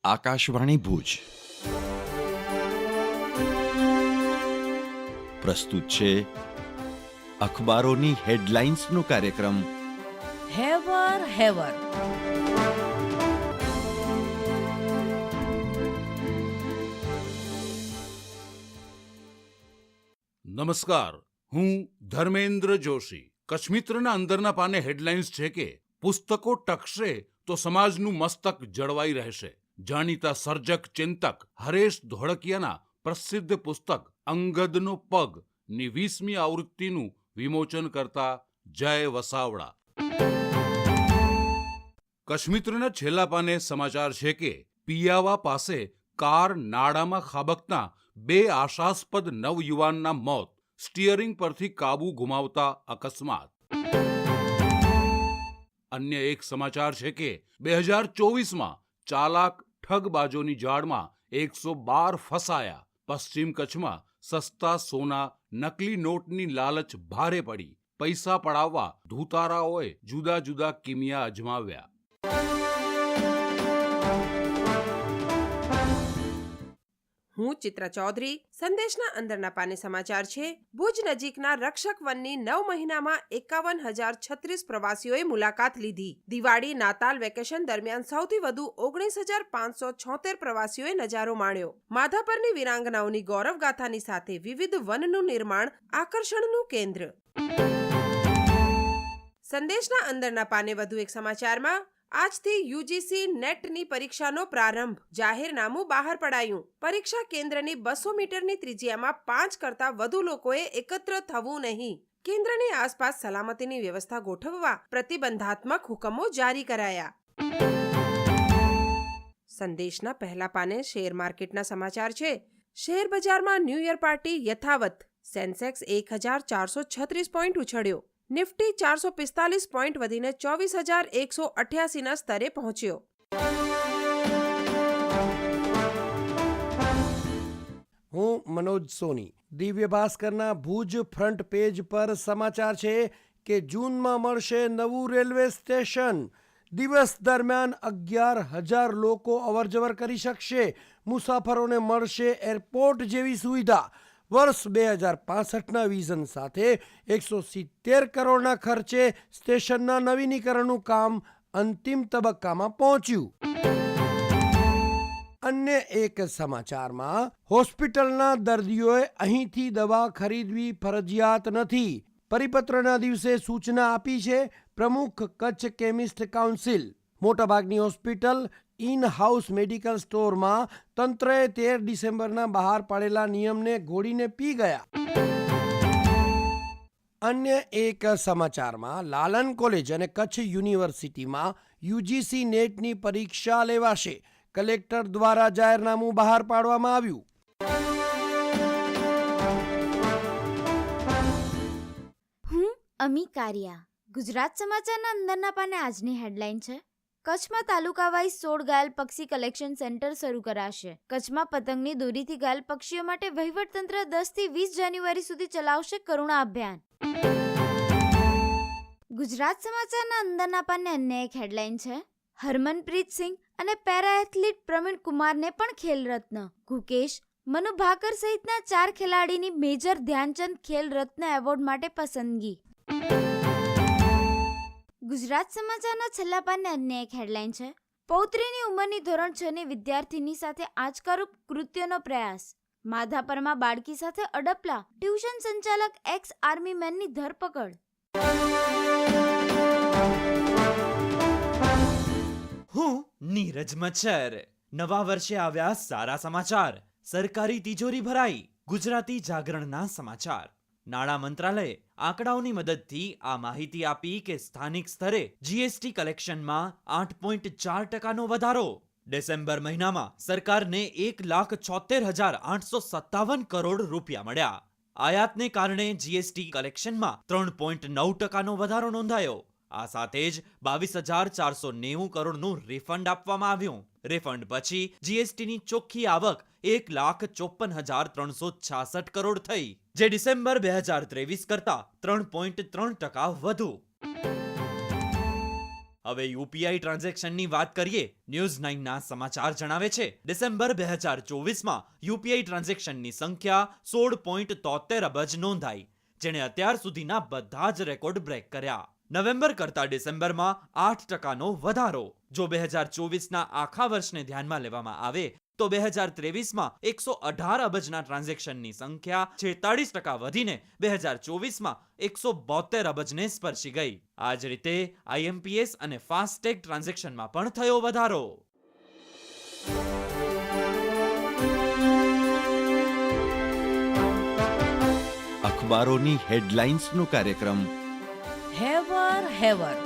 આકાશવાણી ભુજ પ્રસ્તુત છે અખબારોની હેડલાઇન્સનો કાર્યક્રમ હેવર હેવર. નમસ્કાર, હું ધર્મેન્દ્ર જોશી. કચ્છમિત્રના અંદરના પાને હેડલાઇન્સ છે કે પુસ્તકો ટકશે તો સમાજનું મસ્તક જળવાઈ રહેશે. જાણીતા સર્જક ચિંતક હરેશ ધોળકિયાના પ્રસિદ્ધ પુસ્તક અંગદનો પગ ની 20મી આવૃત્તિનું વિમોચન કરતા જય વસાવડા. કચ્છમિત્રના છેલ્લા પાને સમાચાર છે કે પિયાવા પાસે કાર નાળામાં ખાબકતા 2 આશાસ્પદ નવયુવાનના મોત, સ્ટીયરિંગ પરથી કાબુ ગુમાવતા અકસ્માત. અન્ય એક સમાચાર છે કે 2024માં ચાલાક ઠગબાજોની જાળમાં 112 ફસાયા. પશ્ચિમ કચ્છમાં સસ્તા સોના, નકલી નોટની લાલચ ભારે પડી. પૈસા પડાવવા ધૂતારાઓએ જુદા જુદા કિમિયા અજમાવ્યા. હું ચિત્રા ચૌધરી. સંદેશના અંદરના પાને સમાચાર છે. ભુજ નજીકના રક્ષક વનની 9 મહિનામાં 51,036 પ્રવાસીઓએ મુલાકાત લીધી. દિવાળી નાતાલ વેકેશન દરમિયાન સૌથી વધુ 19,576 પ્રવાસીઓએ નજારો માણ્યો. માધાપરની વીરાંગનાઓની ગૌરવગાથાની સાથે વિવિધ વનનું નિર્માણ આકર્ષણનું કેન્દ્ર. સંદેશના અંદરના પાને વધુ એક સમાચારમાં આજથી યુજીસી નેટની પરીક્ષાનો પ્રારંભ. જાહેરનામું બહાર પડાયું. પરીક્ષા કેન્દ્રની 200 મીટરની ત્રિજ્યામાં 5 કરતાં વધુ લોકોએ એકત્ર થવું નહીં. કેન્દ્રની આસપાસ સલામતીની વ્યવસ્થા ગોઠવવા પ્રતિબંધાત્મક હુકમો જારી કરાયા. સંદેશના પહેલા પાને શેર માર્કેટના સમાચાર છે. શેર બજારમાં ન્યૂ યર પાર્ટી યથાવત. સેન્સેક્સ 1,436 પોઈન્ટ ઉછળ્યો. નિફ્ટી 445 પોઈન્ટ વધીને 24,188ના સ્તરે પહોંચ્યો. હું મનોજ સોની. દિવ્ય ભાસ્કરના ભુજ ફ્રન્ટ પેજ પર સમાચાર છે કે જૂનમાં મળશે નવું રેલવે સ્ટેશન. દિવસ દરમિયાન 11,000 લોકો અવરજવર કરી શકશે. મુસાફરોને મળશે એરપોર્ટ જેવી સુવિધા. વર્ષ 2065ના વિઝન સાથે 170 કરોડના ખર્ચે સ્ટેશનના નવીનીકરણનું કામ અંતિમ તબક્કામાં પહોંચ્યું. અન્ય એક સમાચારમાં હોસ્પિટલના દર્દીઓએ અહીંથી દવા ખરીદવી ફરજિયાત નથી. પરિપત્રના દિવસે સૂચના આપી છે પ્રમુખ કચ્છ કેમિસ્ટ કાઉન્સિલ. મોટાભાગની હોસ્પિટલ ઇન હાઉસ મેડિકલ સ્ટોરમાં તંત્રએ 13 ડિસેમ્બરના બહાર પાડેલા નિયમને ઘોડીને પી ગયા. અન્ય એક સમાચારમાં લાલન કોલેજ અને કચ્છ યુનિવર્સિટીમાં યુજીસી નેટની પરીક્ષા લેવાશે. કલેક્ટર દ્વારા જાહેરનામું બહાર પાડવામાં આવ્યું. હું અમી કારિયા. ગુજરાત સમાચારના અંદરના પાને આજની હેડલાઇન છે. કચ્છમાં તાલુકા વાઇઝ 16 ઘાયલ પક્ષી કલેક્શન સેન્ટર શરૂ કરાશે. કચ્છમાં પતંગની દોરીથી ઘાયલ પક્ષીઓ માટે વહીવટતંત્ર 10 થી 20 જાન્યુઆરી સુધી ચલાવશે કરુણા અભિયાન. ગુજરાત સમાચારના અંદરના પાને અન્ય એક હેડલાઇન છે. હરમનપ્રીત સિંહ અને પેરા એથ્લીટ પ્રવીણ કુમારને પણ ખેલ રત્ન. ગુકેશ, મનુ ભાકર સહિતના 4 ખેલાડીની મેજર ધ્યાનચંદ ખેલ રત્ન એવોર્ડ માટે પસંદગી. ગુજરાત સમાચારના છેલ્લા પાને અન્ય એક હેડલાઇન છે. પૌત્રીની ઉંમરની ધોરણ 6ની વિદ્યાર્થીની સાથે આંચકારૂપ કૃત્યનો પ્રયાસ. માધાપરમાં બાળકી સાથે અડપલા. ટ્યુશન સંચાલક એક્સ આર્મી મેનની ધરપકડ. હું નીરજ મચ્છર. નવા વર્ષે આવ્યા સારા સમાચાર. સરકારી તિજોરી ભરાઈ. ગુજરાતી જાગરણના સમાચાર. નાણાં મંત્રાલયે આંકડાઓની મદદથી આ માહિતી આપી કે સ્થાનિક સ્તરે જીએસટી કલેક્શનમાં 8.4%નો વધારો. ડિસેમ્બર મહિનામાં સરકારને 1,76,857 કરોડ રૂપિયા મળ્યા. આયાતને કારણે જીએસટી કલેક્શનમાં 3.9%નો વધારો નોંધાયો. આ સાથે જ 22,490 કરોડનું રિફંડ આપવામાં આવ્યું. રિફંડ પછી જીએસટીની ચોખ્ખી આવક 1,54,366 કરોડ થઈ, જે ડિસેમ્બર 2023 કરતા 3.3% વધુ. હવે યુપીઆઈ ટ્રાન્ઝેક્શનની વાત કરીએ. ન્યૂઝ 9ના સમાચાર જણાવે છે, ડિસેમ્બર 2024માં યુપીઆઈ ટ્રાન્ઝેક્શનની સંખ્યા 16.73 અબજ નોંધાઈ, જેણે અત્યાર સુધીના બધા જ રેકોર્ડ બ્રેક કર્યા. નવેમ્બર કરતા ડિસેમ્બરમાં 8%નો વધારો. જો 2024ના આખા વર્ષને ધ્યાનમાં લેવામાં આવે તો 2023માં 118 અબજના ટ્રાન્ઝેક્શનની સંખ્યા 46% વધીને 2024માં 172 અબજને સ્પર્શી ગઈ. આ જ રીતે આઈએમપીએસ અને ફાસ્ટેગ ટ્રાન્ઝેક્શનમાં પણ થયો વધારો. અખબારોની હેડલાઇન્સનો કાર્યક્રમ હેવર હેવર